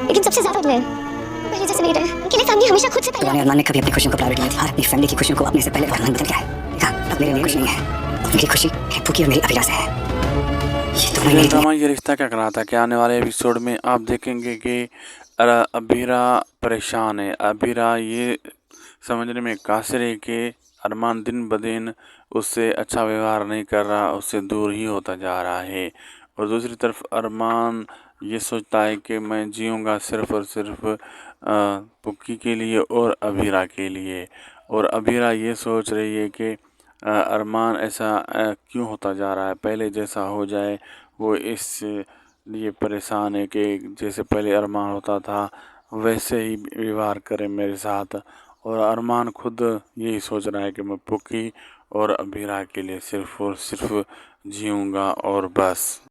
लेकिन सबसे ज्यादा मैं पहले जैसे नहीं रहे। उनके लिए फैमिली हमेशा खुद से पहले। पुराने अरमान ने कभी अपनी खुशियों को प्रायोरिटी नहीं दी और अपनी फैमिली की खुशियों को अपने से पहले। अरमान बदल गया है। देखा, अब मेरे लिए कुछ नहीं है। मेरी खुशी फूकी और मेरी अभिलाषा है। ये दोनों मेरी ड्रामा ये रिश्ता क्या कहलाता कि आने वाले एपिसोड में आप देखेंगे कि अबीरा परेशान है। अबीरा ये समझने में कासिर है कि अरमान दिन ब दिन उससे अच्छा व्यवहार नहीं कर रहा, उससे दूर ही होता जा रहा है। और दूसरी तरफ अरमान ये सोचता है कि मैं जीऊँगा सिर्फ़ और सिर्फ़ पुक्की के लिए और अबीरा के लिए। और अबीरा ये सोच रही है कि अरमान ऐसा क्यों होता जा रहा है, पहले जैसा हो जाए। वो इस लिए परेशान है कि जैसे पहले अरमान होता था वैसे ही व्यवहार करे मेरे साथ। और अरमान खुद यही सोच रहा है कि मैं पुक्की और अबीरा के लिए सिर्फ़ और सिर्फ़ जीऊँगा और बस।